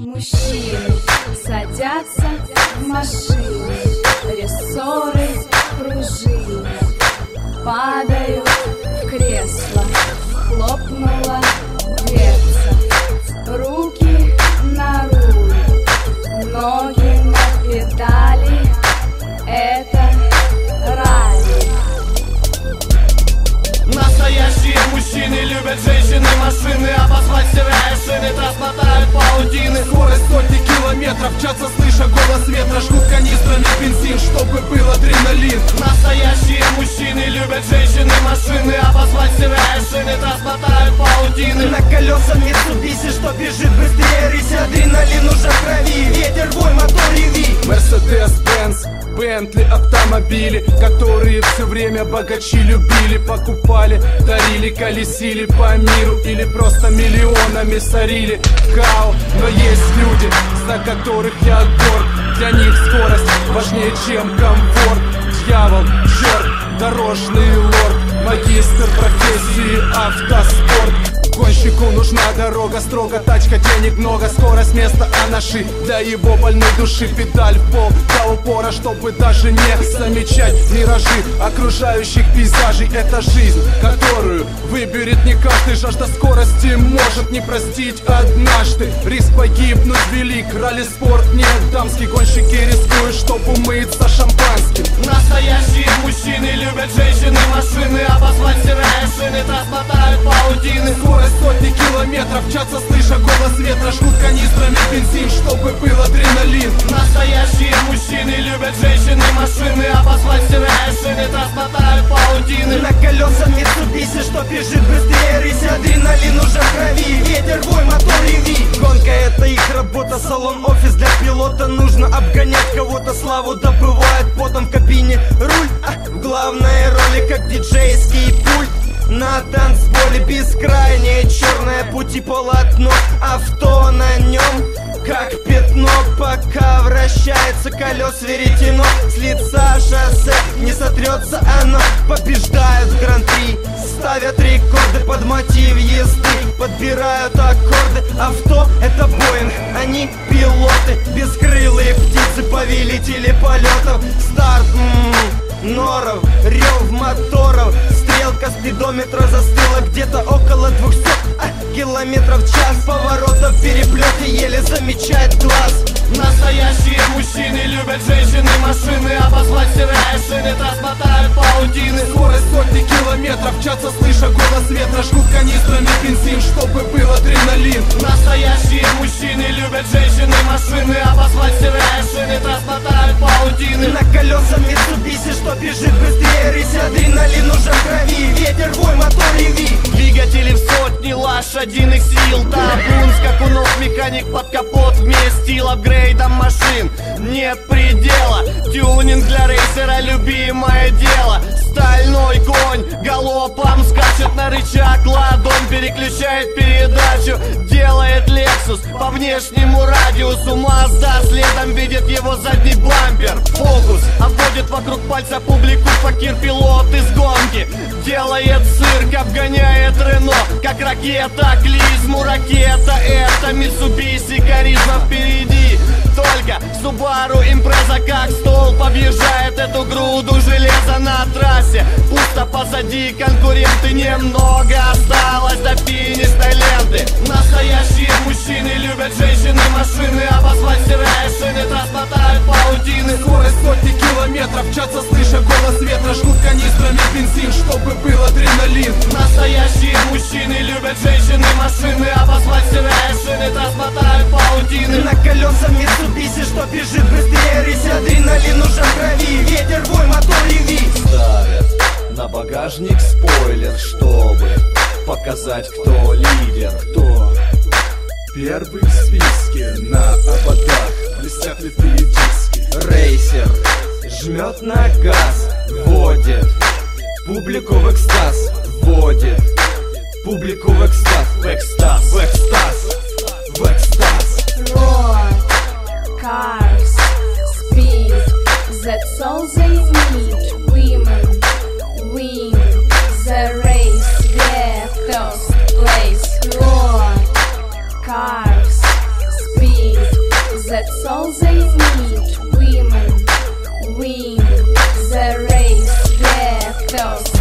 Мужчины садятся в машины, рессоры, пружины, падают в кресло, хлопнула дверца, руки на руль, ноги на педали, это ралли. Настоящие мужчины любят женщины, машины, обозвать стирая шины, трасмотают паутины. Скорость сотни километров, мчатся, слыша голос ветра, жгут канистрами бензин, чтобы был адреналин. Настоящие мужчины любят женщины, машины, обозвать стирая шины, трасмотают паутины. На колесах Mitsubishi, что бежит быстрее рыси, адреналин уже в крови, ветер, вой, мотор, реви. Mercedes-Benz, Bentley, автомобили, которые все время богачи любили, покупали, дарили, колесили по миру или просто миллионами сорили. Кау, но есть люди, за которых я горд. Для них скорость важнее, чем комфорт. Дьявол, черт, дорожный лорд, магистр профессии автоспорт. Гонщику нужна дорога строго, тачка, денег много, скорость место анаши для его больной души. Педаль в пол до упора, чтобы даже не замечать миражи окружающих пейзажей. Это жизнь, которую выберет не каждый. Жажда скорости может не простить однажды. Риск погибнуть велик, ралли-спорт не дамский. Гонщики рискуют, чтобы умыться шампанским. Настоящие мужчины любят женщины, машины, обозвать стирая шины, трасмотают паутины. Сотни километров, мчатся, слыша голос ветра, жгут канистрами бензин, чтобы был адреналин. Настоящие мужчины любят женщины, машины, обозвать стирая шины, трасмотают паутины. На колесах Mitsubishi, что бежит быстрее рыси, адреналин уже в крови, ветер, вой, мотор, реви. Гонка — это их работа, салон, офис для пилота. Нужно обгонять кого-то, славу добывает потом в кабине руль, в главной роли как диджейский пульт. На танцполе бескрайнее черное пути полотно, авто на нем как пятно, пока вращается колес веретено. С лица шоссе не сотрется оно, побеждают в гран-при, ставят рекорды под мотив езды, подбирают аккорды. Авто — это Боинг, они пилоты, бескрылые птицы, повелители полетов. Старт, норов, рев моторов, стрелка спидометра застыла где-то около 200 километров в час. Поворотов переплете еле замечает глаз. Настоящие мужчины любят женщины, машины, обозвать стирая шины, трасмотают паутины. Скорость сотни километров, мчатся, слыша голос ветра, жгут канистрами бензин, чтобы был адреналин. Настоящие мужчины любят женщины, машины, обозвать стирая шины, трасмотают паутины. На колесах Mitsubishi, что бежит быстрее рыси, адреналин уже в крови, ветер, вой, мотор, реви. Двигатели в сотни лошадиных сил, табун скакунов, механик под капот вместил. Апгрейдом машин нет предела, тюнинг для рейсера любимое дело. Стальной конь галопом скачет на рычаг, ладонь переключает передачу, делает Lexus по внешнему радиусу. Mazda следом видит его задний бампер. Фокус обводит вокруг пальца публику, факир пилот из гонки делает цирк, обгоняет Рено как ракета, клизму ракета. Это Mitsubishi, харизма впереди. Только Subaru Impreza как столб объезжает эту груду железа на трассе. Пусто позади, конкуренты немного осталось до финишной ленты. Настоящие мужчины любят женщины, машины, обозвать стирая шины, трасмотают паутины. Скорость сотни километров, мчатся, слыша голос ветра, жгут канистрами бензин, чтобы был адреналин. Настоящие мужчины любят женщины, машины, обозвать стирая шины, трасмотают паутины. На колесах Mitsubishi, что бежит быстрее рыси, адреналин уже в крови, ветер, вой, мотор, реви. Ставят на багажник спойлер, чтобы показать, кто лидер, кто первый в списке. На ободах блестят литые диски. Рейсер жмет на газ, вводит публику в экстаз, вводит публику в экстаз, в экстаз, в экстаз, в экстаз. Roar, cars, speed, that's all they need. Women win the race, yeah, first place. Roar, cars, speed, that's all they need. Women win the race, get those